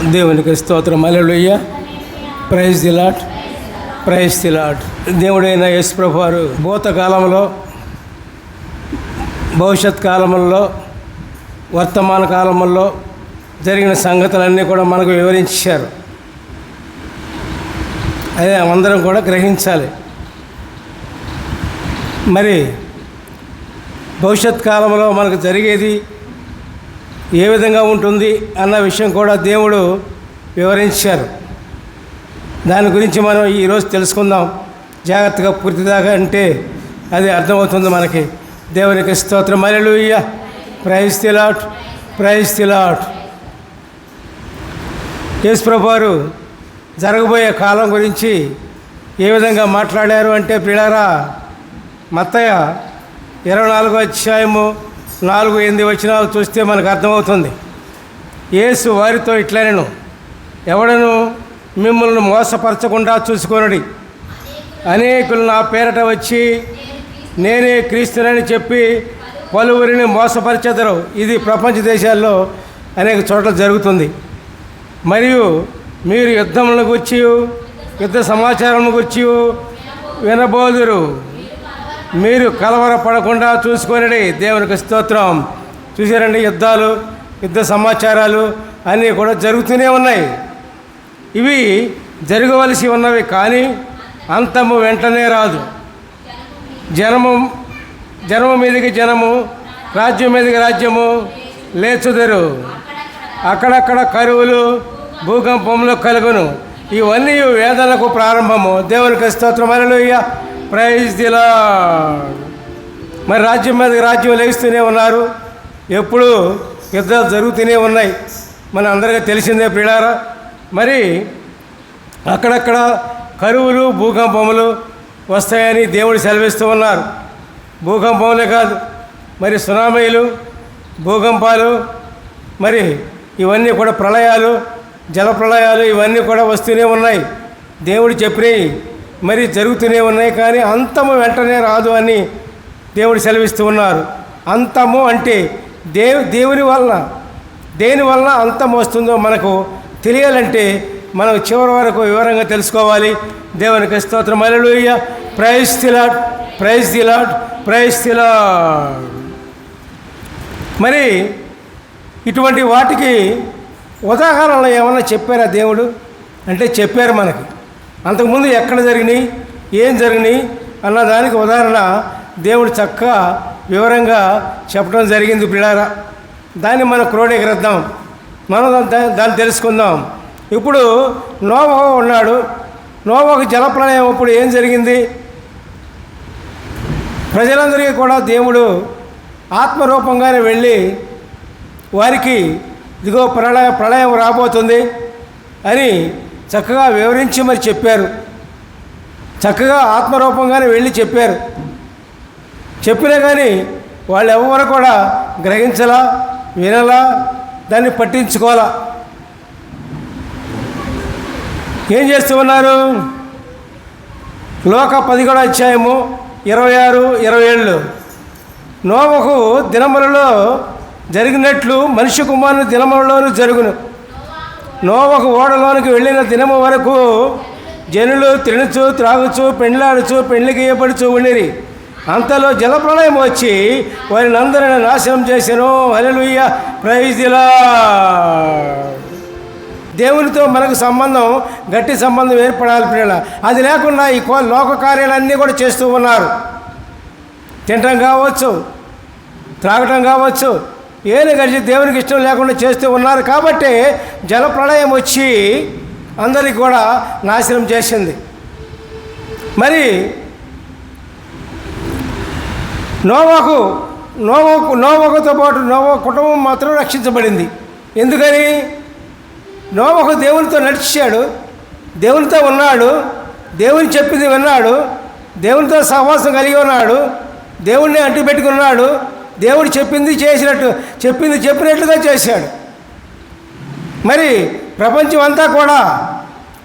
దేవునికి స్తోత్రం. హల్లెలూయా. Praise the lord. Praise the lord. దేవుడైన యేసు ప్రభువు వారు భూతకాలంలో, భవిష్యత్ కాలంలో, వర్తమాన కాలంలో జరిగిన సంగతులన్నీ కూడా మనకు వివరించారు. అదే అందరం కూడా గ్రహించాలి. మరి భవిష్యత్ కాలంలో మనకు జరిగేది ఏ విధంగా ఉంటుంది అన్న విషయం కూడా దేవుడు వివరించారు. దాని గురించి మనం ఈరోజు తెలుసుకుందాం జాగ్రత్తగా, పూర్తిదాకా అంటే అది అర్థమవుతుంది మనకి. దేవునికి స్తోత్రం. హల్లెలూయా. Praise the lord. Praise the lord. Yesu ప్రభువు వారు జరగబోయే కాలం గురించి ఏ విధంగా మాట్లాడారు అంటే, ప్రియులారా, మత్తయి 24వ అధ్యాయము 4-8 వచనాలు చూస్తే మనకు అర్థమవుతుంది. యేసు వారితో ఇట్లనెను, ఎవడను మిమ్మల్ని మోసపరచకుండా చూసుకొనుడి. అనేకులు నా పేరట వచ్చి నేనే క్రీస్తునని చెప్పి పలువురిని మోసపరిచెదరు. ఇది ప్రపంచ దేశాల్లో అనేక చోట్ల జరుగుతుంది. మరియు మీరు యుద్ధములను గురించి, యుద్ధ సమాచారం గురించి వినబోదురు. మీరు కలవరపడకుండా చూసుకొనిడి. దేవునికి స్తోత్రం. చూసారండి, యుద్ధాలు, యుద్ధ సమాచారాలు అన్నీ కూడా జరుగుతూనే ఉన్నాయి. ఇవి జరగవలసి ఉన్నవి, కానీ అంతము వెంటనే రాదు. జనము మీదకి జనము, రాజ్యం మీదకి రాజ్యము లేచుదరు. అక్కడక్కడ కరువులు, భూకంపములు కలుగును. ఇవన్నీ వేదనకు ప్రారంభము. దేవునికి స్తోత్రం. హల్లెలూయా. Praise the lord. మరి రాజ్యం మీదకి రాజ్యం లేస్తూనే ఉన్నారు. ఎప్పుడు యుద్ధాలు జరుగుతూనే ఉన్నాయి. మన అందరికీ తెలిసిందే ప్రియులారా. మరి అక్కడక్కడ కరువులు, భూకంపములు వస్తాయని దేవుడు సెలవిస్తూ ఉన్నారు. భూకంపములే కాదు, మరి సునామీలు, భూకంపాలు, మరి ఇవన్నీ కూడా ప్రళయాలు, జల ప్రళయాలు ఇవన్నీ కూడా వస్తూనే ఉన్నాయి. దేవుడు చెప్పినవి మరి జరుగుతూనే ఉన్నాయి, కానీ అంతము వెంటనే రాదు అని దేవుడు సెలవిస్తూ ఉన్నారు. అంతము అంటే దేవుని వలన, దేని వలన అంతం వస్తుందో మనకు తెలియాలంటే మనం చివరి వరకు వివరంగా తెలుసుకోవాలి. దేవునికి స్తోత్రం. హల్లెలూయా. Praise the lord. Praise the lord. Praise the lord. మరి ఇటువంటి వాటికి ఉదాహరణలు ఏమన్నా చెప్పారా దేవుడు అంటే? చెప్పారు మనకి. అంతకుముందు ఎక్కడ జరిగినాయి, ఏం జరిగినాయి అన్నదానికి ఉదాహరణ దేవుడు చక్కగా వివరంగా చెప్పడం జరిగింది ప్రియులారా. దాన్ని మనం క్రోడీకరిద్దాం, మనం దాన్ని తెలుసుకుందాం. ఇప్పుడు నోవహు ఉన్నాడు. నోవహు జలప్రళయం అప్పుడు ఏం జరిగింది? ప్రజలందరికీ కూడా దేవుడు ఆత్మరూపంగానే వెళ్ళి వారికి ఇదిగో ప్రళయం రాబోతుంది అని చక్కగా వివరించి మరి చెప్పారు. చక్కగా ఆత్మరూపంగానే వెళ్ళి చెప్పారు. చెప్పినా కానీ వాళ్ళు ఎవరు కూడా గ్రహించలా, వినలా, దాన్ని పట్టించుకోవాలా. ఏం చేస్తూ ఉన్నారు? లోక 11వ అధ్యాయము 26-27 నోవహు దినములలో జరిగినట్లు మనిషి కుమారుని దినములలోనూ జరుగును. నోవహు ఓడలోనికి వెళ్ళిన దినము వరకు జనులు తినుచు, త్రాగుచు, పెండ్లాడుచు, పెండ్లికి ఏపడుచు ఉండిరి. అంతలో జలప్రళయం వచ్చి వారిని అందరిని నాశనం చేసెను. హల్లెలూయా. Praise the lord. దేవునితో మనకు సంబంధం, గట్టి సంబంధం ఏర్పడాలి ప్రియుల. అది లేకుండా ఈ లోక కార్యాలన్నీ కూడా చేస్తూ ఉన్నారు. తినటం కావచ్చు, త్రాగటం కావచ్చు, ఏది గడిచి దేవునికి ఇష్టం లేకుండా చేస్తూ ఉన్నారు. కాబట్టి జలప్రళయం వచ్చి అందరికి కూడా నాశనం చేసింది. మరి నోవహుతో పాటు నోవహు కుటుంబం మాత్రం రక్షించబడింది. ఎందుకని? నోవహు దేవునితో నడిచాడు, దేవునితో ఉన్నాడు, దేవుని చెప్పింది విన్నాడు, దేవునితో సహవాసం కలిగి ఉన్నాడు, దేవుణ్ణి అంటి పెట్టుకున్నాడు, దేవుడు చెప్పింది చెప్పినట్లుగా చేశాడు. మరి ప్రపంచం అంతా కూడా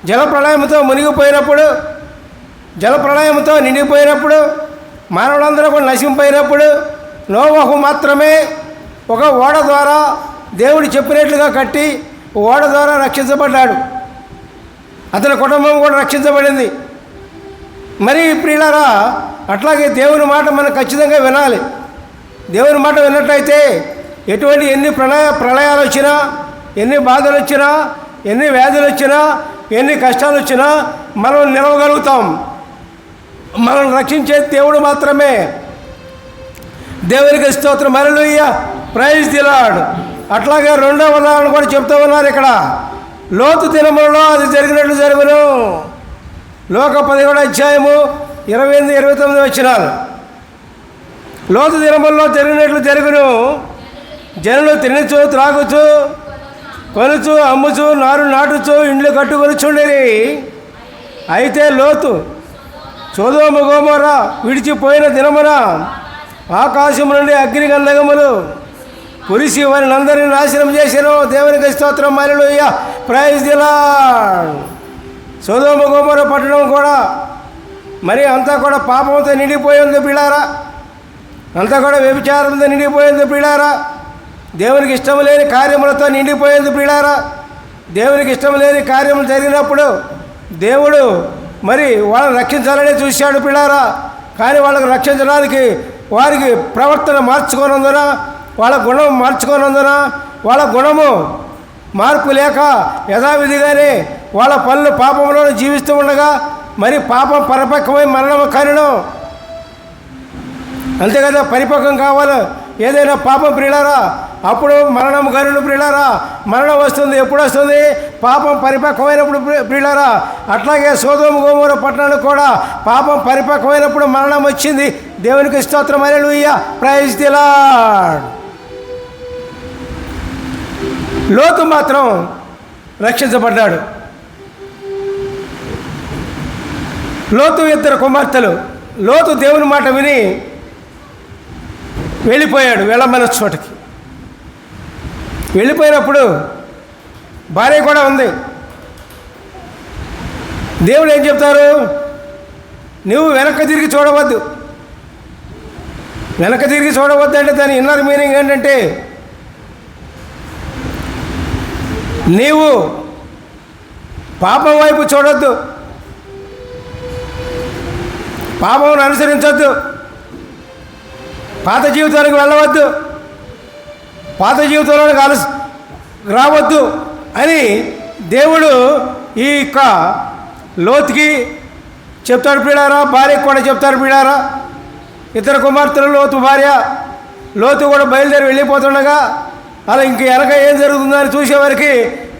జలప్రళయంతో మునిగిపోయినప్పుడు, జలప్రళయంతో నిండిపోయినప్పుడు, మానవులందరూ కూడా నశింపోయినప్పుడు నోవహు మాత్రమే ఒక ఓడ ద్వారా దేవుడు చెప్పినట్లుగా కట్టి ఓడ ద్వారా రక్షించబడ్డాడు. అతని కుటుంబం కూడా రక్షించబడింది. మరి ప్రియులారా, అట్లాగే దేవుని మాట మనం ఖచ్చితంగా వినాలి. దేవుని మాట విన్నట్లయితే ఎన్ని ప్రళయాలు వచ్చినా, ఎన్ని బాధలు వచ్చినా, ఎన్ని వ్యాధులు వచ్చినా, ఎన్ని కష్టాలు వచ్చినా మనం నిలవగలుగుతాం. మనం రక్షించే దేవుడు మాత్రమే. దేవునికి స్తోత్రం, హల్లెలూయా, ప్రైజ్ ది లార్డ్. అట్లాగే రెండవ ఉదాహరణ కూడా చెప్తూ ఉన్నారు ఇక్కడ. లోతు దినములలో అది జరిగినట్లు జరుగును. లోక 17వ అధ్యాయము 28, 29 వచనాలు. లోతు దినములలో జరిగినట్లు జరుగును. జనులు తినచ్చు, త్రాగుచు, కొనుచు, అమ్ముచు, నారు నాటుచు, ఇండ్లు కట్టుకొనిచుండిరి. అయితే లోతు సొదొమ గొమొర్ర విడిచిపోయిన దినమున ఆకాశం నుండి అగ్ని గంధకములు కురిసి వారిని అందరినీ నాశనం చేశాను. దేవునికి స్తోత్రం, హల్లెలూయా, ప్రైజ్ ది లార్డ్. సొదొమ గొమొర్ర పట్టణం కూడా మరి అంతా కూడా పాపంతో నిండిపోయింది పిల్లారా. అంతా కూడా వ్యభిచారంతో నిండిపోయింది పిల్లారా. దేవునికి ఇష్టం లేని కార్యములతో నిండిపోయింది పిల్లారా. దేవునికి ఇష్టం లేని కార్యములు జరిగినప్పుడు దేవుడు మరి వాళ్ళని రక్షించాలని చూశాడు పిల్లారా. కానీ వాళ్ళకు రక్షించడానికి వారికి ప్రవర్తన మార్చుకోనందున, వాళ్ళ గుణం మార్చుకోనందున, వాళ్ళ గుణము మార్పు లేక యథావిధిగానే వాళ్ళ పనులు పాపంలో జీవిస్తూ ఉండగా మరి పాపం పరిపక్వమై మరణం కారణం. అంతే కదా, పరిపక్వం కావాలి ఏదైనా పాపం ప్రియులారా, అప్పుడు మరణం కరుణ ప్రియులారా. మరణం వస్తుంది, ఎప్పుడు వస్తుంది? పాపం పరిపక్వమైనప్పుడు ప్రియులారా. అట్లాగే సొదొమ గొమొర్ర పట్టణానికి కూడా పాపం పరిపక్వమైనప్పుడు మరణం వచ్చింది. దేవునికి స్తోత్రం, హల్లెలూయా, ప్రైజ్ ది లార్డ్. లోతు మాత్రం రక్షించబడ్డాడు. లోతు 2 కుమార్తెలు. లోతు దేవుని మాట విని వెళ్ళిపోయాడు వెళ్ళమన్న చోటకి. వెళ్ళిపోయినప్పుడు భార్య కూడా ఉంది. దేవుడు ఏం చెప్తారు? నువ్వు వెనక్కి తిరిగి చూడవద్దు. వెనక్కి తిరిగి చూడవద్దు అంటే దాని ఇన్నర్ మీనింగ్ ఏంటంటే, నీవు పాపం వైపు చూడొద్దు, పాపం అనుసరించొద్దు, పాత జీవితానికి వెళ్ళవద్దు, పాత జీవితంలోకి రావద్దు అని దేవుడు ఈ యొక్క లోతుకి చెప్తాడు ప్రియులారా. భార్యకు కూడా చెప్తారు ప్రియులారా. 2 కుమార్తెలు లోతు భార్య. లోతు కూడా బయలుదేరి వెళ్ళిపోతుండగా అలా ఇంక వెనక ఏం జరుగుతుందో అని చూసేవారికి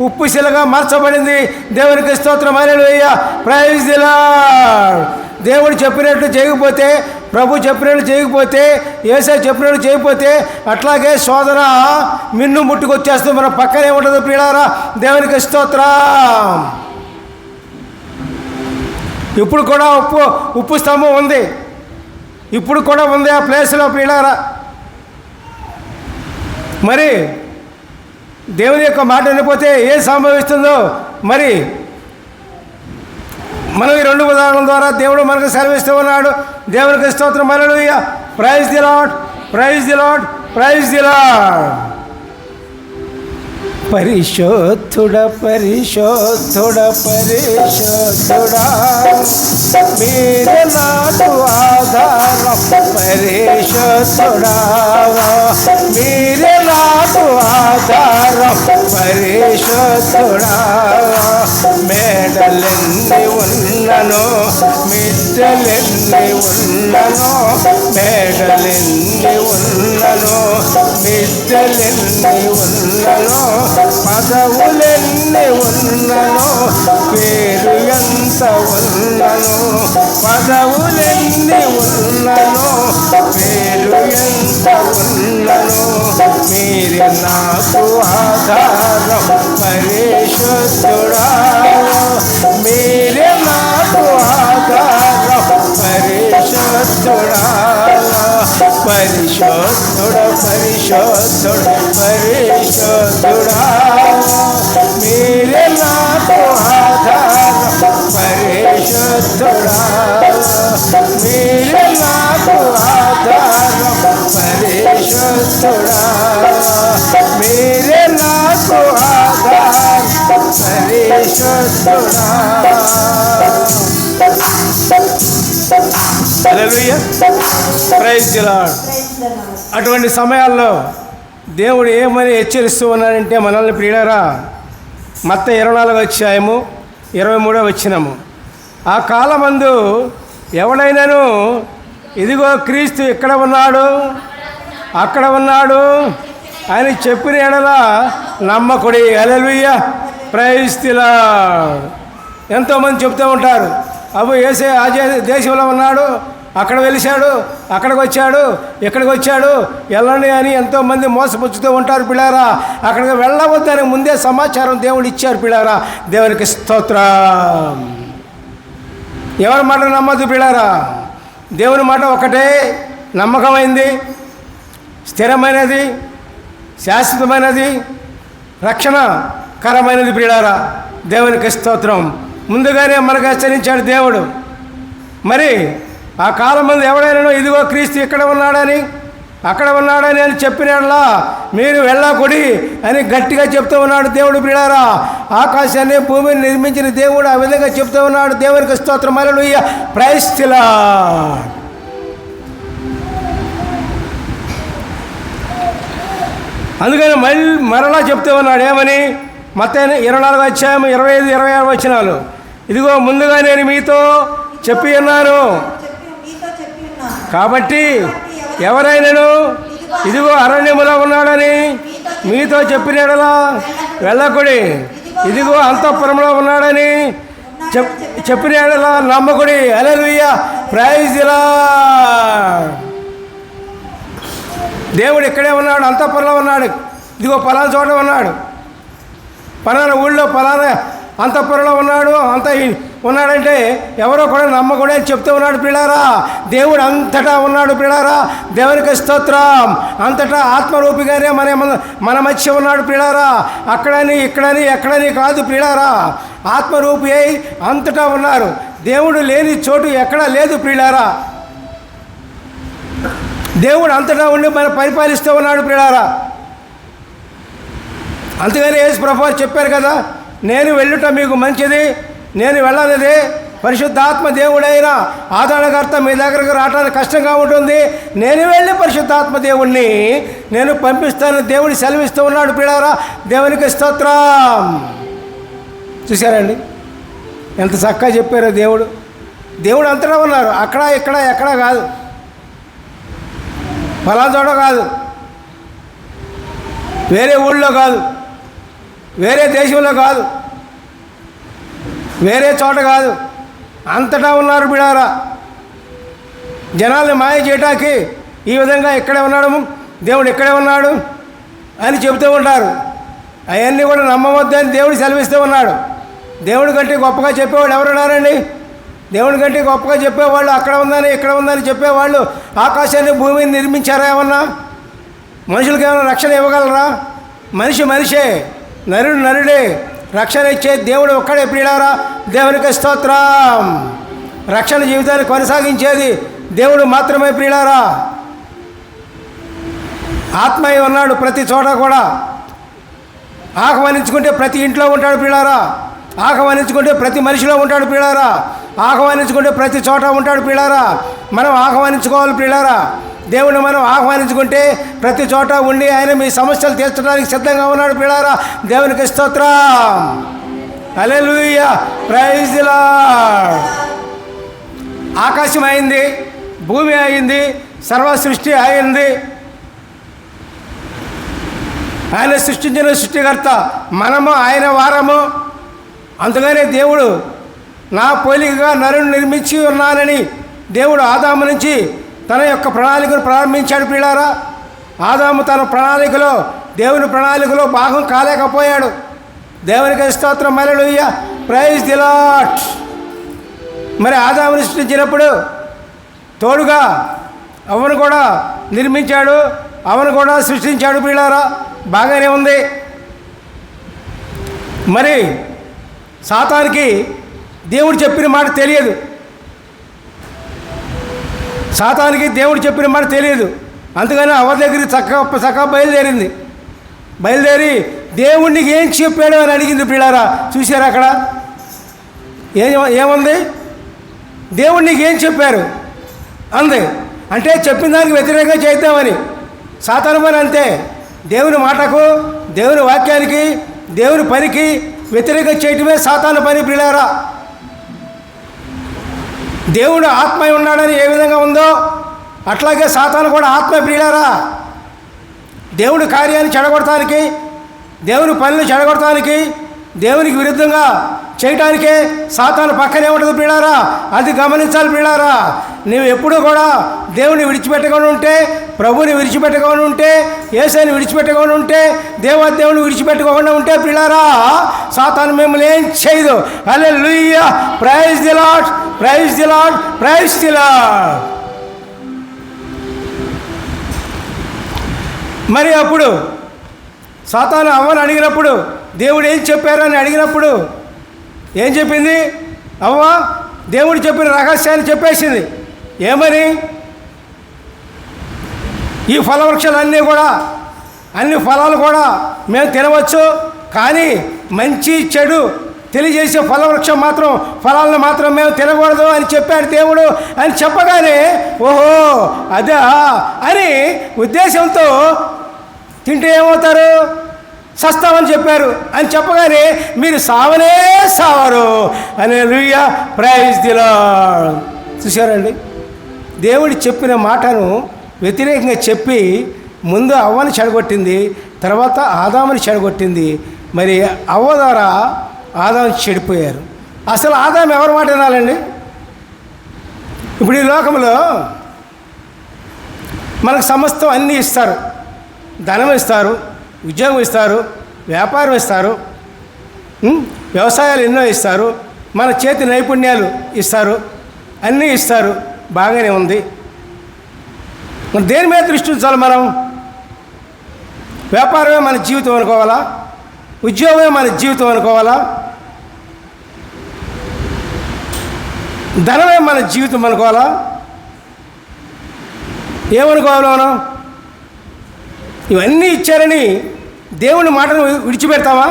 ఉప్పు శిలగా మార్చబడింది. దేవునికి స్తోత్రం, హల్లెలూయా, ప్రైజ్ ది లార్డ్. దేవుడు చెప్పినట్లు చేయకపోతే, ప్రభు చెప్పినట్లు చేయకపోతే, యేసయ్య చెప్పినట్లు చేయకపోతే అట్లాగే శోధన మిన్ను ముట్టుకొచ్చేస్తుంది. మన పక్కనే ఉంటుంది ప్రియులారా. దేవునికి స్తోత్రం. ఇప్పుడు కూడా ఉప్పు స్తంభం ఉంది. ఇప్పుడు కూడా ఉంది ఆ ప్లేస్లో ప్రియులారా. మరి దేవుని యొక్క మాట వినకపోతే ఏం సంభవిస్తుందో మరి మనం ఈ 2 ఉదాహరణల ద్వారా దేవుడు మనకు సెలవిస్తూ ఉన్నాడు. దేవునికి స్తోత్రం, హల్లెలూయా, praise the lord, praise the lord, praise the lord. పరిశోద్ధుడ పరిశోద్ధుడ పరిశోద్ధుడా, మీరే నాకు ఆధారం. పరిశోద్ధుడా, మీరే నాకు ఆధారం. పరిశోద్ధుడా, మేడలెన్ని ఉన్ననో, మిద్దెలెన్ని ఉన్ననో, మేడలెన్ని ఉన్ననో, మిద్దెలెన్ని ఉన్ననో, పదవులెన్ని ఉన్ననో, పేరు ఎంత ఉన్ననో, పదవులెన్ని ఉన్ననో, పేరు ఎంత ఉన్ననో, మీరే నాకు ఆధారం. పరిశుద్ధుడా, మీరే నాకు ఆధారం. పరిశుద్ధుడా, పరిశుద్ధుడ పరిశుద్ధుడ పరిశుద్ధుడా, మీరే నాకు ఆధారం. పరిశుద్ధుడా, మీరే నాకు ఆధారం. పరిశుద్ధుడా, మీరే నాకు ఆధారం. పరిశుద్ధుడా. హల్లెలూయా, ప్రైజ్ ది లార్డ్. అటువంటి సమయాల్లో దేవుడు ఏమని హెచ్చరిస్తూ ఉన్నాడంటే మనల్ని ప్రియులారా, మత్తయి 24వ అధ్యాయము 23వ వచనము, ఆ కాలమందు ఎవడైనాను ఇదిగో క్రీస్తు ఇక్కడ ఉన్నాడు అక్కడ ఉన్నాడు అని చెప్పిన ఎడల నమ్మకుడి. హల్లెలూయా, ప్రైజ్ ది లార్డ్. ఎంతోమంది చెప్తూ ఉంటారు, అబ్బో యేసే ఆ దేశంలో ఉన్నాడు, అక్కడ వెలిశాడు, అక్కడికి వచ్చాడు, ఇక్కడికి వచ్చాడు, వెళ్ళండి అని ఎంతోమంది మోసపుచ్చుతూ ఉంటారు పిల్లారా. అక్కడికి వెళ్ళవద్దని ముందే సమాచారం దేవుడు ఇచ్చారు పిల్లారా. దేవునికి స్తోత్రం. ఎవరి మాట నమ్మద్దు పిల్లారా. దేవుని మాట ఒకటే నమ్మకమైంది, స్థిరమైనది, శాశ్వతమైనది, రక్షణకరమైనది పిల్లారా. దేవునికి స్తోత్రం. ముందుగానే మనకు హెచ్చరించాడు దేవుడు. మరి ఆ కాలం మంది ఎవడైనా ఇదిగో క్రీస్తు ఇక్కడ ఉన్నాడని అక్కడ ఉన్నాడని అని చెప్పినట్లా మీరు వెళ్ళకూడి అని గట్టిగా చెప్తూ ఉన్నాడు దేవుడు ప్రియులారా. ఆకాశాన్ని భూమిని నిర్మించిన దేవుడు ఆ విధంగా చెప్తూ ఉన్నాడు. దేవునికి స్తోత్రం. హల్లెలూయా, ప్రైజ్ ది లార్డ్. అందుకని మరలా చెప్తూ ఉన్నాడు ఏమని, మత్తయి 24వ అధ్యాయం 25, 26 వచనాలు, ఇదిగో ముందుగా నేను మీతో చెప్పి ఉన్నాను కాబట్టి ఎవరైనాను ఇదిగో అరణ్యములో ఉన్నాడని మీతో చెప్పినలా వెళ్ళకుడి, ఇదిగో అంతఃపురంలో ఉన్నాడని చెప్పినలా నమ్మకుడి. హల్లెలూయా, ప్రైజ్ ది లార్డ్. దేవుడు ఇక్కడే ఉన్నాడు, అంతఃపురంలో ఉన్నాడు, ఇదిగో పలానా చోట ఉన్నాడు, పలానా ఊళ్ళో పలానా అంతఃపురంలో ఉన్నాడు, ఉన్నాడంటే ఎవరో కూడా నమ్మకూడదు అని చెప్తూ ఉన్నాడు పిల్లారా. దేవుడు అంతటా ఉన్నాడు పిల్లారా. దేవునికి స్తోత్రం. అంతటా ఆత్మరూపిగానే మన మధ్య ఉన్నాడు పిల్లారా. అక్కడని ఇక్కడని ఎక్కడని కాదు పిల్లారా. ఆత్మరూపి అయి అంతటా ఉన్నారు. దేవుడు లేని చోటు ఎక్కడా లేదు పిల్లారా. దేవుడు అంతటా ఉండి మనం పరిపాలిస్తూ ఉన్నాడు పిల్లారా. అందుకని యేసు ప్రభువు చెప్పారు కదా, నేను వెళ్ళుట మీకు మంచిది, నేను వెళ్ళనిదే పరిశుద్ధాత్మ దేవుడైన ఆదరణకర్త మీ దగ్గరకు రావడానికి కష్టంగా ఉంటుంది, నేను వెళ్ళి పరిశుద్ధాత్మ దేవుణ్ణి నేను పంపిస్తాను దేవుడు సెలవిస్తూ ఉన్నాడు పిల్లారా. దేవునికి స్తోత్రం. చూశారండి ఎంత చక్కగా చెప్పారో దేవుడు. దేవుడు అంతటా ఉన్నారు, అక్కడ ఇక్కడ ఎక్కడ కాదు, ఫలానా చోట కాదు, వేరే ఊళ్ళో కాదు, వేరే దేశంలో కాదు, వేరే చోట కాదు, అంతటా ఉన్నారు బిడారా. జనాల్ని మాయ చేయటానికి ఈ విధంగా ఇక్కడే ఉన్నాడు, దేవుడు ఇక్కడే ఉన్నాడు అని చెబుతూ ఉంటారు. అవన్నీ కూడా నమ్మవద్దని దేవుడు సెలవిస్తూ ఉన్నాడు. దేవుడి కంటే గొప్పగా చెప్పేవాళ్ళు ఎవరున్నారండి? దేవుడి కంటే గొప్పగా చెప్పేవాళ్ళు అక్కడ ఉందని ఇక్కడ ఉందని చెప్పేవాళ్ళు ఆకాశాన్ని భూమిని నిర్మించారా? ఏమన్నా మనుషులకి ఏమైనా రక్షణ ఇవ్వగలరా? మనిషి మనిషే, నరుడు నరుడే, రక్షణ ఇచ్చే దేవుడు ఒక్కడే ప్రియులారా. దేవునికి స్తోత్రం. రక్షణ జీవితాన్ని కొనసాగించేది దేవుడు మాత్రమే ప్రియులారా. ఆత్మయ్య ఉన్నాడు ప్రతి చోట కూడా. ఆహ్వానించుకుంటే ప్రతి ఇంట్లో ఉంటాడు ప్రియులారా. ఆహ్వానించుకుంటే ప్రతి మనిషిలో ఉంటాడు ప్రియులారా. ఆహ్వానించుకుంటే ప్రతి చోట ఉంటాడు ప్రియులారా. మనం ఆహ్వానించుకోవాలి ప్రియులారా. దేవుని మనం ఆహ్వానించుకుంటే ప్రతి చోట ఉండి ఆయన మీ సమస్యలు తీర్చడానికి సిద్ధంగా ఉన్నాడు ప్రియులారా. దేవునికి స్తోత్రం. హల్లెలూయా, ప్రైజ్ ది లార్డ్. ఆకాశం అయింది, భూమి అయింది, సర్వ సృష్టి అయింది. ఆయన సృష్టించిన సృష్టికర్త, మనము ఆయన వారము. అందుకనే దేవుడు నా పోలికగా నరుని నిర్మించి ఉన్నానని దేవుడు ఆదాము నుంచి తన యొక్క ప్రణాళికను ప్రారంభించాడు ప్రియులారా. ఆదాము తన ప్రణాళికలో దేవుని ప్రణాళికలో భాగం కాలేకపోయాడు. దేవునికి స్తోత్రం. హల్లెలూయా, ప్రైజ్ ది లార్డ్. మరి ఆదాముని సృష్టించినప్పుడు తోడుగా అవను కూడా నిర్మించాడు, అవను కూడా సృష్టించాడు ప్రియులారా. బాగానే ఉంది. మరి సాతానికి దేవుడు చెప్పిన మాట తెలియదు. సాతానికి దేవుడు చెప్పిన మాట తెలియదు. అందుకని అవ్వ దగ్గరికి చక్కగా బయలుదేరి దేవుడికి ఏం చెప్పాడు అని అడిగింది పిల్లారా. చూశారు అక్కడ ఏముంది? దేవుడు నీకు ఏం చెప్పారు అంది. అంటే చెప్పిన దానికి వ్యతిరేకంగా చేద్దామని సాతాను పని అంతే. దేవుని మాటకు, దేవుని వాక్యానికి, దేవుని పనికి వ్యతిరేకంగా చేయటమే సాతాను పని పిల్లారా. దేవుడు ఆత్మ ఉన్నాడని ఏ విధంగా ఉందో అట్లాగే సాతాను కూడా ఆత్మ పిల్లారా. దేవుడి కార్యాన్ని చెడగొడటానికి, దేవుని పనులు చెడగొడటానికి, దేవునికి విరుద్ధంగా చేయటానికే సాతాను పక్కనే ఉంటుంది పిల్లారా. అది గమనించాలి పిల్లారా. నువ్వు ఎప్పుడూ కూడా దేవుని విడిచిపెట్టకుండా ఉంటే, ప్రభుని విడిచిపెట్టకుండా ఉంటే, యేసుని విడిచిపెట్టకుండా ఉంటే, దేవుని విడిచిపెట్టుకోకుండా ఉంటే పిల్లారా, సాతాను మిమ్మల్ని ఏం చేయదు. హల్లెలూయా, praise the lord, praise the lord, praise the lord. మరి అప్పుడు సాతాను అవ్వని అడిగినప్పుడు, దేవుడు ఏం చెప్పారు అని అడిగినప్పుడు ఏం చెప్పింది? అవ్వ దేవుడు చెప్పిన రహస్యాన్ని చెప్పేసింది. ఏమని? ఈ ఫలవృక్షాలన్నీ కూడా, అన్ని ఫలాలు కూడా మేము తినవచ్చు, కానీ మంచి చెడు తెలియజేసే ఫలాలను మాత్రం మేము తినకూడదు అని చెప్పాడు దేవుడు అని చెప్పగానే, ఓహో అదా అని ఉద్దేశంతో తింటే ఏమవుతారు? సస్తామని చెప్పారు అని చెప్పగానే మీరు సావనే సావరు. హల్లెలూయా, ప్రైజ్ ది లార్డ్. చూశారండి, దేవుడు చెప్పిన మాటను వ్యతిరేకంగా చెప్పి ముందు అవ్వని చెడగొట్టింది, తర్వాత ఆదాముని చెడగొట్టింది. మరి అవ్వ ద్వారా ఆదాము చెడిపోయారు. అసలు ఆదాము ఎవరి మాట వినాలండి? ఇప్పుడు ఈ లోకంలో మనకు సమస్తం అన్నీ ఇస్తారు. ధనం ఇస్తారు, ఉద్యోగం ఇస్తారు, వ్యాపారం ఇస్తారు, వ్యవసాయాలు ఎన్నో ఇస్తారు, మన చేతి నైపుణ్యాలు ఇస్తారు, అన్నీ ఇస్తారు. బాగానే ఉంది. మరి దేని మీద దృష్టి ఉంచాలి మనం? వ్యాపారమే మన జీవితం అనుకోవాలా? ఉద్యోగమే మన జీవితం అనుకోవాలా? ధనమే మన జీవితం అనుకోవాలా? ఏమనుకోవాలి మనం? ఇవన్నీ ఇచ్చారని దేవుని మాటను విడిచిపెడతావా?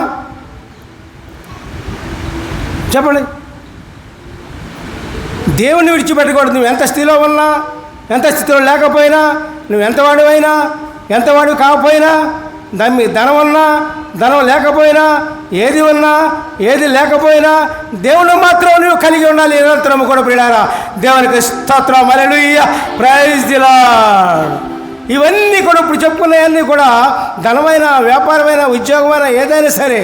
చెప్పండి. దేవుణ్ణి విడిచిపెట్టకూడదు. నువ్వు ఎంత స్థితిలో ఉన్నా, ఎంత స్థితిలో లేకపోయినా, నువ్వు ఎంతవాడివైనా, ఎంతవాడు కాకపోయినా, ధనం ఉన్నా, ధనం లేకపోయినా, ఏది ఉన్నా, ఏది లేకపోయినా, దేవుని మాత్రం నువ్వు కలిగి ఉండాలి. నిరంతరం కూడా పిల్లారా, దేవునికి స్తోత్రం, హల్లెలూయా, ప్రైజ్ ది లార్డ్. ఇవన్నీ కూడా ఇప్పుడు చెప్పుకున్నవన్నీ కూడా ధనమైన, వ్యాపారమైన, ఉద్యోగమైన ఏదైనా సరే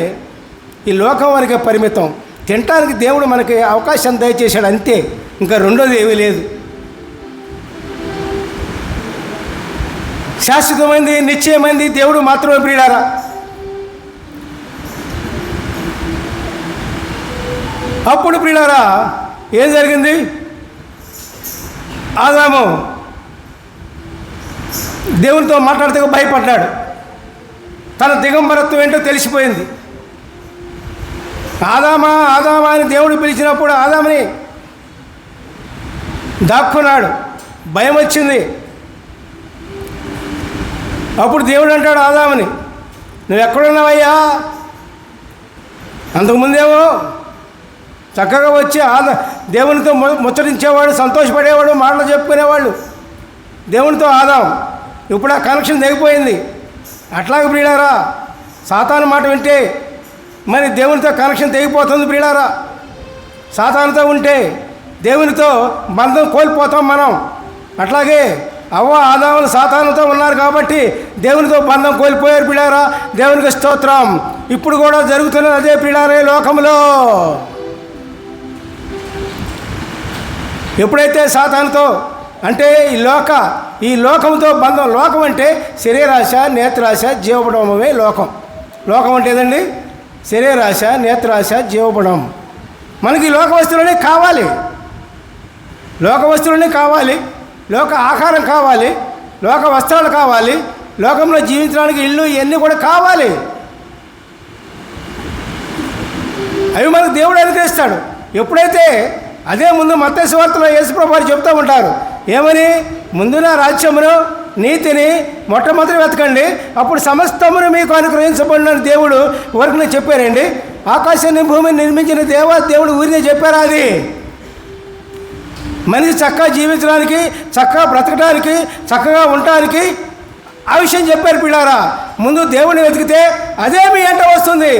ఈ లోకం వరకే పరిమితం. తినటానికి దేవుడు మనకి అవకాశం దయచేశాడు అంతే, ఇంకా రెండోది ఏమీ లేదు. శాశ్వతమైంది, నిశ్చయమైంది దేవుడు మాత్రమే ప్రియులారా. అప్పుడు ప్రియులారా ఏం జరిగింది? ఆదాము దేవునితో మాట్లాడితే భయపడ్డాడు. తన దిగంబరత్వం ఏంటో తెలిసిపోయింది. ఆదామా ఆదామా అని దేవుడు పిలిచినప్పుడు ఆదాముని దాక్కున్నాడు. భయం వచ్చింది. అప్పుడు దేవుడు అంటాడు ఆదాముని, నువ్వు ఎక్కడున్నావయ్యా? అంతకుముందేమో చక్కగా వచ్చి దేవునితో ముచ్చటించేవాడు, సంతోషపడేవాడు, మాటలు చెప్పుకునేవాళ్ళు దేవునితో ఆదాం. ఇప్పుడు ఆ కనెక్షన్ తెగిపోయింది. అట్లాగే ప్రియులారా, సాతాను మాట వింటే మరి దేవునితో కనెక్షన్ తెగిపోతుంది ప్రియులారా. సాతానుతో ఉంటే దేవునితో బంధం కోల్పోతాం మనం. అట్లాగే అవ్వ ఆదాములు సాతానుతో ఉన్నారు కాబట్టి దేవునితో బంధం కోల్పోయారు ప్రియులారా. దేవునికి స్తోత్రం. ఇప్పుడు కూడా జరుగుతున్నది అదే ప్రియులారా లోకంలో. ఎప్పుడైతే సాతానుతో అంటే ఈ లోకంతో బంధం, లోకం అంటే శరీరాశ, నేత్రాశ, జీవపడమే లోకం. లోకం అంటే ఏదండి? శరీరాశ, నేత్రాశ, జీవపడం. మనకి లోక వస్తువులనే కావాలి, లోక వస్తువులనే కావాలి, లోక ఆహారం కావాలి, లోక వస్త్రాలు కావాలి, లోకంలో జీవించడానికి ఇల్లు ఇవన్నీ కూడా కావాలి. అవి మనకు దేవుడు అనుగ్రహిస్తాడు. ఎప్పుడైతే అదే ముందు మత్తయి సువార్తలో యేసుప్రభువు చెప్తూ ఉంటారు, ఏమని? ముందు నా రాజ్యమును నీతిని మొట్టమొదటి వెతకండి, అప్పుడు సమస్తమును మీకు అనుగ్రహించబడిన దేవుడు ఊరికనే చెప్పారండి. ఆకాశాన్ని భూమిని నిర్మించిన దేవుడు ఊరినే చెప్పారా? అది మనిషి చక్కగా జీవించడానికి, చక్కగా బ్రతకడానికి, చక్కగా ఉండటానికి ఆ విషయం చెప్పారు పిల్లారా. ముందు దేవుడిని వెతికితే అదే మీ వెంట వస్తుంది,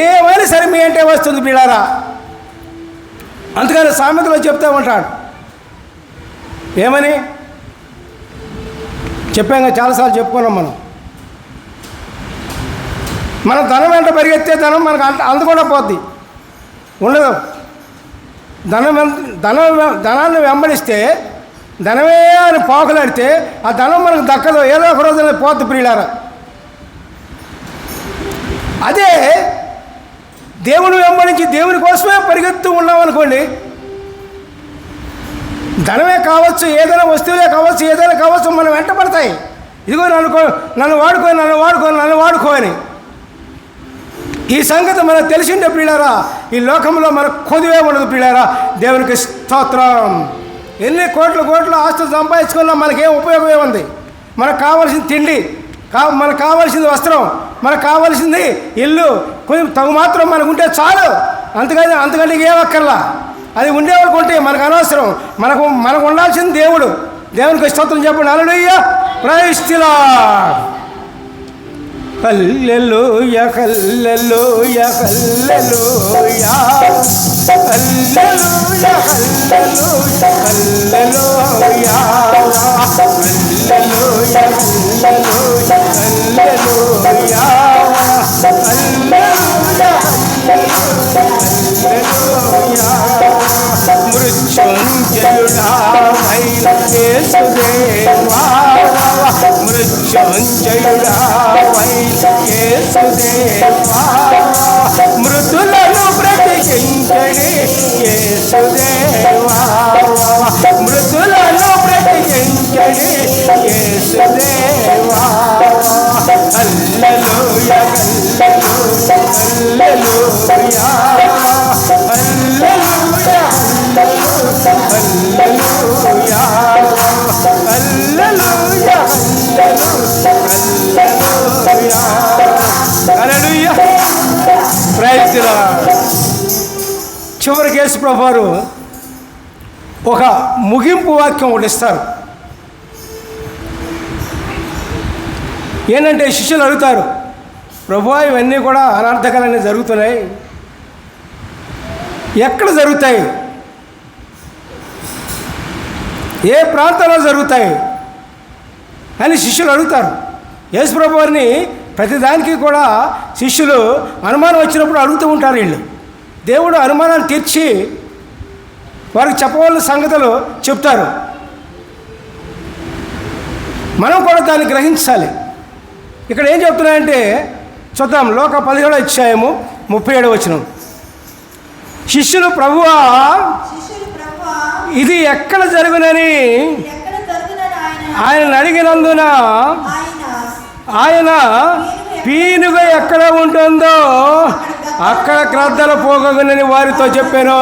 ఏమైనా సరే మీ వెంటే వస్తుంది పిల్లారా. అందుకని సామెతలో చెప్తూ ఉంటాడు, ఏమని చెప్పాక చాలాసార్లు చెప్పుకున్నాం మనం ధనం వెంట పరిగెత్తే ధనం మనకు అందకుండా పోద్ది, ఉండదు. ధనాన్ని వెంబడిస్తే, ధనమే అని పోకలాడితే ఆ ధనం మనకు దక్కదు, ఏదో ఒక రోజున పోద్ది ప్రియులారా. అదే దేవుని వెంబడించి దేవుని కోసమే పరిగెత్తు ఉన్నాం అనుకోండి, ధనమే కావచ్చు, ఏదైనా వస్తువులే కావచ్చు, ఏదైనా కావచ్చు, మనం వెంట పడతాయి. ఇదిగో నన్ను వాడుకో అని. ఈ సంగతి మనకు తెలిసిండే ప్రియులారా, ఈ లోకంలో మనకు కొదువే ఉండదు ప్రియులారా. దేవునికి స్తోత్రం. ఎన్ని కోట్లు ఆస్తులు సంపాదించుకున్నా మనకేం ఉపయోగమే ఉంది? మనకు కావాల్సిన తిండి, మనకు కావాల్సింది వస్త్రం, మనకు కావాల్సింది ఇల్లు, కొంచెం తగు మాత్రం మనకు ఉంటే చాలు. అంతకంటే ఏమక్కర్లా. అది ఉండేవాళ్ళకు ఉంటే మనకు అనవసరం. మనకు ఉండాల్సింది దేవుడు. దేవునికి స్తోత్రం చెప్పండి. హల్లెలూయా, ప్రైజ్ ది లార్డ్. హల్లెలూయా హల్లెలూయా హల్లెలూయా హల్లెలూయా హల్లెలూయా హల్లెలూయా హల్లెలూయా హల్లెలూయా హల్లెలూయా హల్లెలూయా. మృత్యుంజయుడా వైన యేసుదేవా, మృత్యుంజయుడా వైన యేసుదేవా, మృతులను బ్రతికించడి యేసుదేవా, మృతులను బ్రతికించడి యేసుదేవా. హల్లెలూయా హల్లెలూయా హల్లెలూయా హల్లెలూయా హల్లెలూయా హల్లెలూయా హల్లెలూయా. Praise the lord. చివరికి యేసు ప్రభువారు ఒక ముగింపు వాక్యం ఒకటి ఇస్తారు. ఏంటంటే శిష్యులు అడుగుతారు, ప్రభువా ఇవన్నీ కూడా అనర్థకాలన్నీ జరుగుతున్నాయి, ఎక్కడ జరుగుతాయి, ఏ ప్రాంతంలో జరుగుతాయి అని శిష్యులు అడుగుతారు. యేసు ప్రభువారిని ప్రతిదానికి కూడా శిష్యులు అనుమానం వచ్చినప్పుడు అడుగుతూ ఉంటారు. వీళ్ళు దేవుడు అనుమానాన్ని తీర్చి వారికి చెప్పవలసిన సంగతులు చెప్తారు. మనం కూడా దాన్ని గ్రహించాలి. ఇక్కడ ఏం చెప్తున్నాయంటే చూద్దాం. లోక 17వ అధ్యాయము 37వ వచనం. శిష్యులు ప్రభువా ఇది ఎక్కడ జరుగునని ఆయన అడిగినందున ఆయన పీనుగా ఎక్కడ ఉంటుందో అక్కడ క్రద్దలు పోగొనని వారితో చెప్పాను.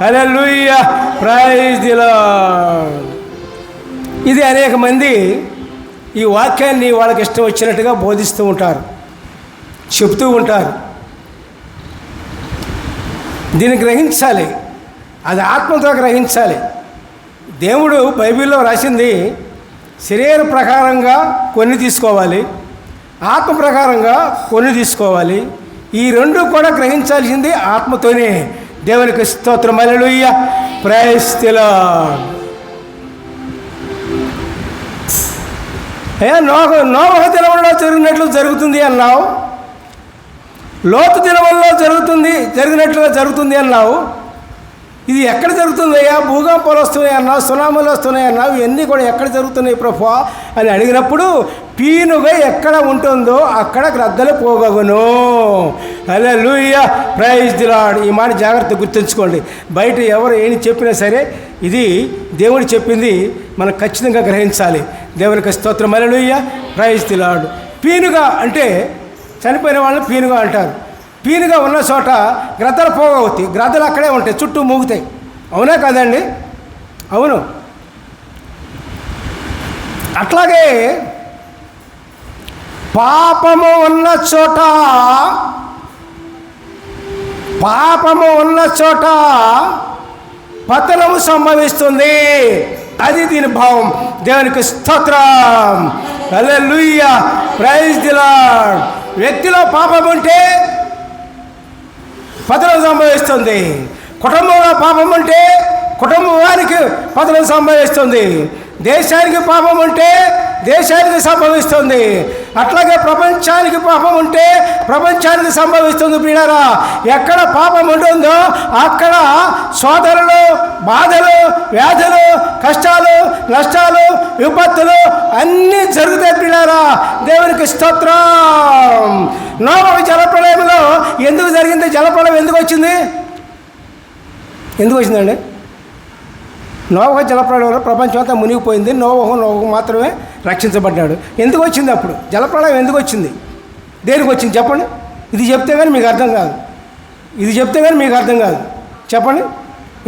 హల్లెలూయా, ప్రైజ్ ది లార్డ్. ఇది అనేక మంది ఈ వాక్యాన్ని వాళ్ళకి ఇష్టం వచ్చినట్టుగా బోధిస్తూ ఉంటారు, చెప్తూ ఉంటారు. దీన్ని గ్రహించాలి, అది ఆత్మతో గ్రహించాలి. దేవుడు బైబిల్లో రాసింది శరీర ప్రకారంగా కొన్ని తీసుకోవాలి, ఆత్మ ప్రకారంగా కొన్ని తీసుకోవాలి. ఈ రెండు కూడా గ్రహించాల్సింది ఆత్మతోనే. దేవునికి స్తోత్రం. హల్లెలూయా, ప్రైజ్ ది లార్డ్. నోవహు దినములలో జరిగినట్లు జరుగుతుంది అన్నావు, లోతు దినములలో జరిగినట్లుగా జరుగుతుంది అన్నావు. ఇది ఎక్కడ జరుగుతుందయ్యా? భూకంపాలు వస్తున్నాయి అన్నావు, సునామీలు వస్తున్నాయి అన్నావు, ఇవన్నీ కూడా ఎక్కడ జరుగుతున్నాయి ప్రభువా అని అడిగినప్పుడు పీనుగా ఎక్కడ ఉంటుందో అక్కడ గ్రద్దలు పోగొను. హల్లెలూయా, ప్రైజ్ ది లార్డ్. ఈ మాట జాగ్రత్త గుర్తుంచుకోండి. బయట ఎవరు ఏం చెప్పినా సరే ఇది దేవుడు చెప్పింది మనం ఖచ్చితంగా గ్రహించాలి. దేవునికి స్తోత్రం. హల్లెలూయా, ప్రైజ్ ది లార్డ్. పీనుగా అంటే చనిపోయిన వాళ్ళని పీనుగా అంటారు. పీనుగా ఉన్న చోట గ్రద్దలు పోగవుతాయి, గ్రద్దలు అక్కడే ఉంటాయి, చుట్టూ మూగుతాయి. అవునా కాదండి? అవును. అట్లాగే పాపము ఉన్న చోట పతనము సంభవిస్తుంది. అది దీని భావం. దేవునికి స్తోత్రం, హల్లెలూయా, ప్రైజ్ ది లార్డ్. వ్యక్తిలో పాపం ఉంటే పతనం సంభవిస్తుంది. కుటుంబంలో పాపం ఉంటే కుటుంబానికి పతనం సంభవిస్తుంది. దేశానికి పాపం ఉంటే దేశానికి సంభవిస్తుంది. అట్లాగే ప్రపంచానికి పాపం ఉంటే ప్రపంచానికి సంభవిస్తుంది. ప్రియులారా, ఎక్కడ పాపం ఉంటుందో అక్కడ శోధనలు, బాధలు, వ్యాధులు, కష్టాలు, నష్టాలు, విపత్తులు అన్నీ జరుగుతాయి. ప్రియులారా, దేవునికి స్తోత్రం. నోవహు జలప్రళయంలో ఎందుకు జరిగింది? జలప్రళయం ఎందుకు వచ్చింది? ఎందుకు వచ్చిందండి? నోవహు జలప్రళయంలో ప్రపంచం అంతా మునిగిపోయింది. నోవహు మాత్రమే రక్షించబడ్డాడు. ఎందుకు వచ్చింది అప్పుడు జలప్రళయం? ఎందుకు వచ్చింది? దేనికి వచ్చింది చెప్పండి. ఇది చెప్తే కానీ మీకు అర్థం కాదు. చెప్పండి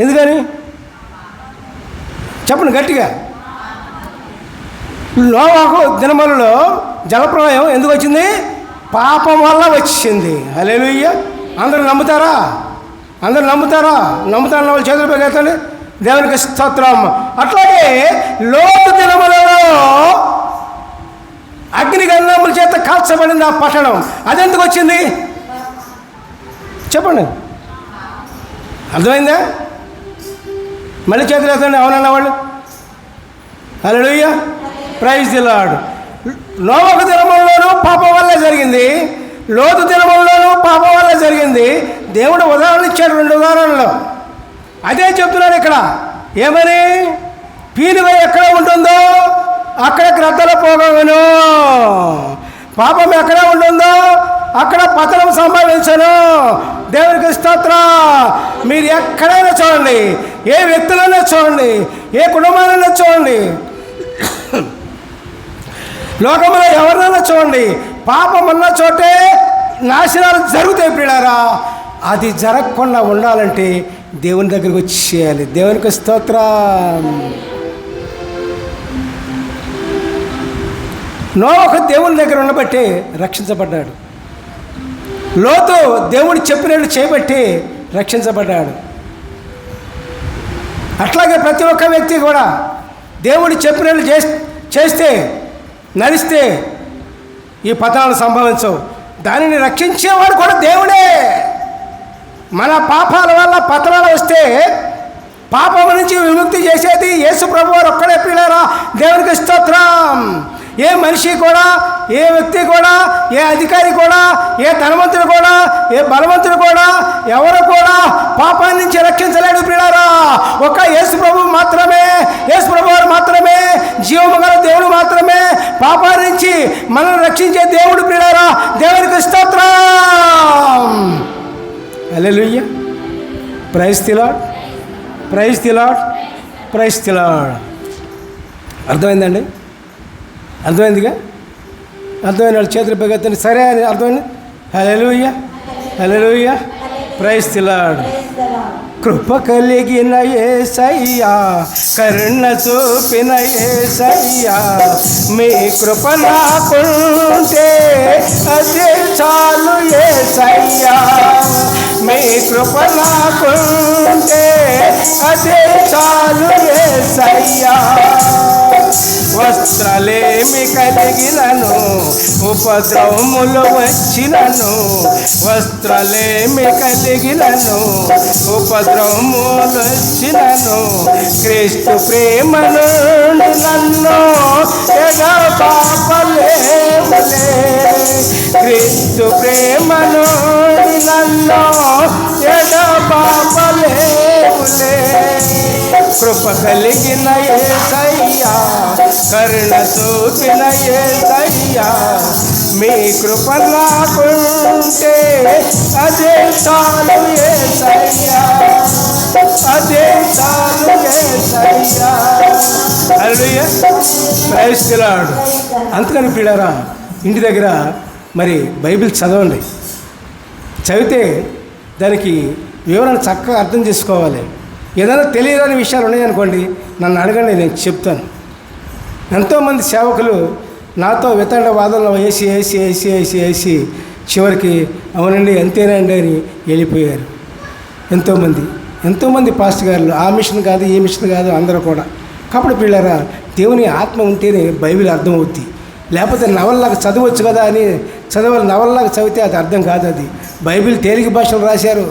ఎందుకని చెప్పండి గట్టిగా. నోవహు దినములలో జలప్రళయం ఎందుకు వచ్చింది? పాపం వల్ల వచ్చింది. హల్లెలూయా. అందరూ నమ్ముతారా? నమ్ముతారు వాళ్ళు చేతులు పెగెత్తండి. దేవునికి స్తోత్రం. అట్లాగే లోతు దినములలో అగ్నిగంధముల చేత కాల్చబడింది ఆ పట్టణం. అదెందుకు వచ్చింది చెప్పండి. అర్థమైందా? మళ్ళీ చేతులు ఎత్తండి అవునన్న వాళ్ళు. హల్లెలూయా, ప్రైజ్ ది లార్డ్. నోవహు దినముల్లోనూ పాపం వల్లే జరిగింది, లోతు దినముల్లోనూ పాపం వల్లే జరిగింది. దేవుడు ఉదాహరణ ఇచ్చాడు, 2 ఉదాహరణలు. అదే చెప్తున్నాడు ఇక్కడ. ఏమని? పీనుగ ఎక్కడ ఉంటుందో అక్కడ గ్రద్దలు పోగను, పాపం ఎక్కడ ఉంటుందో అక్కడ పతనం సంభవించను. దేవునికి స్తోత్రం. మీరు ఎక్కడైనా చూడండి, ఏ వ్యక్తులైనా చూడండి, ఏ కుటుంబాలైనా చూడండి, లోకంలో ఎవరినైనా చూడండి, పాపం ఉన్న చోటే నాశనాలు జరుగుతాయి. ప్రియులారా, అది జరగకుండా ఉండాలంటే దేవుని దగ్గరికి వచ్చేయాలి. దేవునికి స్తోత్రం. నోవహు దేవుని దగ్గర ఉండబట్టి రక్షించబడ్డాడు. లోతు దేవుడు చెప్పినట్టు చేయబట్టి రక్షించబడ్డాడు. అట్లాగే ప్రతి ఒక్క వ్యక్తి కూడా దేవుడు చెప్పినట్టు చేస్తే నడిస్తే ఈ పతనాలు సంభవించవు. దానిని రక్షించేవాడు కూడా దేవుడే. మన పాపాల వల్ల పతనాలు వస్తే పాపం నుంచి విముక్తి చేసేది యేసు ప్రభువారు ఒక్కడే. ప్రియులారా, దేవునికి స్తోత్రం. ఏ మనిషి కూడా, ఏ వ్యక్తి కూడా, ఏ అధికారి కూడా, ఏ ధనవంతుడు కూడా, ఏ బలవంతుడు కూడా, ఎవరు కూడా పాపాన్ని నుంచి రక్షించలేడు. ప్రియులారా, ఒక్క యేసు ప్రభువు మాత్రమే, యేసు ప్రభువారు మాత్రమే, జీవము గల దేవుడు మాత్రమే పాపాన్ని నుంచి మనల్ని రక్షించే దేవుడు. ప్రియులారా, దేవునికి స్తోత్రం. హల్లెలూయా, praise the lord, praise the lord, praise the lord. అర్థమైందండి? అర్థమైందిగా? అర్థమైన వాళ్ళు చేతులు పెగెత్తండి. సరే అని అర్థమైంది. హల్లెలూయా, హల్లెలూయా, ప్రైజ్ ది లార్డ్. కృప కలిగిన యేసయ్యా, కరుణ చూపిన యేసయ్యా, మీ కృప నాకుంటే అదే చాలు యేసయ్యా, మీ కృప నాకుంటే అదే చాలు యేసయ్యా. వస్త్రాలేమి కలిగినను, ఉపద్రవములు వచ్చినను, వస్త్రాలేమి కలిగినను, ఉపద్రవములు వచ్చినను, క్రీస్తు ప్రేమ నుండి నన్ను ఎడబాపలేములే, క్రీస్తు ప్రేమ నుండి నన్ను ఎడబాపలేములే. కృప కలిగిన యేసయ్యా, కరుణ చూపిన యేసయ్యా, మీ కృప నాకుంటే అదే చాలు యేసయ్యా, అదే చాలు యేసయ్యా. హల్లెలూయా, ప్రైజ్ ది లార్డ్. అందుకని ప్రియులారా, ఇంటి దగ్గర మరి బైబిల్ చదవండి. చదివితే దానికి వివరణ చక్కగా అర్థం చేసుకోవాలి. ఏదైనా తెలియని విషయాలు ఉన్నాయనుకోండి, నన్ను అడగండి, నేను చెప్తాను. ఎంతోమంది సేవకులు నాతో వితండ వాదనలు వేసి చివరికి అవునండి అంతేనండి అని వెళ్ళిపోయారు. ఎంతోమంది పాస్టర్ గారులు ఆ మిషన్ కాదు ఈ మిషన్ కాదు అందరూ కూడా. కాబట్టి పిల్లరా, దేవుని ఆత్మ ఉంటేనే బైబిల్ అర్థమవుద్ది. లేకపోతే నవల్లాగా చదవచ్చు కదా అని నవల్లాగా చదివితే అది అర్థం కాదు. అది బైబిల్ తేలిక భాషలు రాశారు,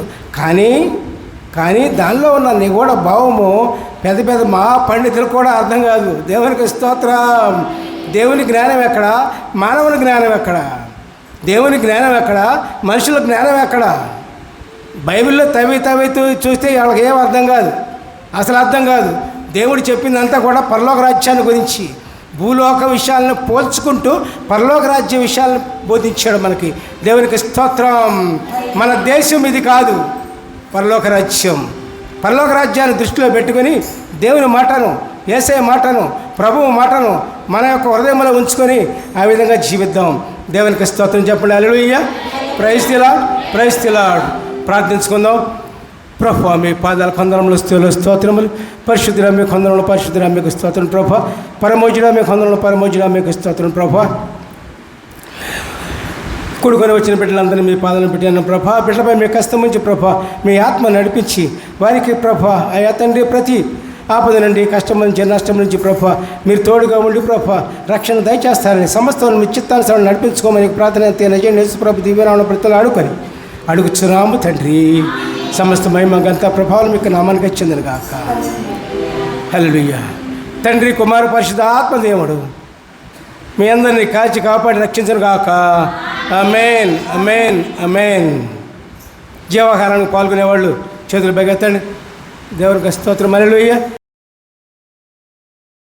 కానీ దానిలో ఉన్న నిగూఢ భావము పెద్ద మా పండితులు కూడా అర్థం కాదు. దేవునికి స్తోత్రం. దేవుని జ్ఞానం ఎక్కడ, మానవుని జ్ఞానం ఎక్కడ? దేవుని జ్ఞానం ఎక్కడ, మనుషుల జ్ఞానం ఎక్కడ? బైబిల్లో తవ్వి చూస్తే వాళ్ళకి ఏం అర్థం కాదు, అసలు అర్థం కాదు. దేవుడు చెప్పిందంతా కూడా పరలోక రాజ్యాన్ని గురించి, భూలోక విషయాలను పోల్చుకుంటూ పరలోక రాజ్య విషయాలను బోధించాడు మనకి. దేవునికి స్తోత్రం. మన దేశం ఇది కాదు, పరలోక రాజ్యం. పరలోక రాజ్యాన్ని దృష్టిలో పెట్టుకొని దేవుని మాటను, యేసయ్య మాటను, ప్రభువు మాటను మన యొక్క హృదయంలో ఉంచుకొని ఆ విధంగా జీవిద్దాం. దేవునికి స్తోత్రం చెప్పండి. హల్లెలూయా. Praise the lord. ప్రార్థించుకుందాం. ప్రభువా, మీ పాదాల కొందరంలో స్తోత్రములు. పరిశుద్ధుడా మీ కొందరంలో పరిశుద్ధుడా మీకు స్తోత్రం ప్రభువా. పరమోజుడా మీ కొందరంలో పరమోజుడా మీకు స్తోత్రం ప్రభువా. కూడుకొని వచ్చిన బిడ్డలందరినీ మీ పాదాలను పెట్టాను ప్రభా. బిడ్డలపై మీ కష్టం నుంచి ప్రభా మీ ఆత్మ నడిపించి వారికి ప్రభా అయ్యా తండ్రి ప్రతి ఆపద నుండి, కష్టం నుంచి, నష్టం నుంచి ప్రభా మీరు తోడుగా ఉండి ప్రభా రక్షణ దయచేస్తారని, సమస్తం మీ చిత్తానుసారం నడిపించుకోమని ప్రార్థన యేసు ప్రభు దివ్యనామమున ప్రతిలు అడుగుచున్నాము తండ్రి. సమస్త మహిమ ఘనత ప్రభావం మీకు నామానికి చెందిన గాక. హల్లెలూయా. తండ్రి, కుమార, పరిశుద్ధ ఆత్మదేవుడు మీ అందరినీ కాచి కాపాడి రక్షించను గాక. ఆమేన్, ఆమేన్, ఆమేన్. జీవాహారానికి పాల్గొనేవాళ్ళు చేతులు పైకెత్తండి. దేవునికి స్తోత్రం. హల్లెలూయా.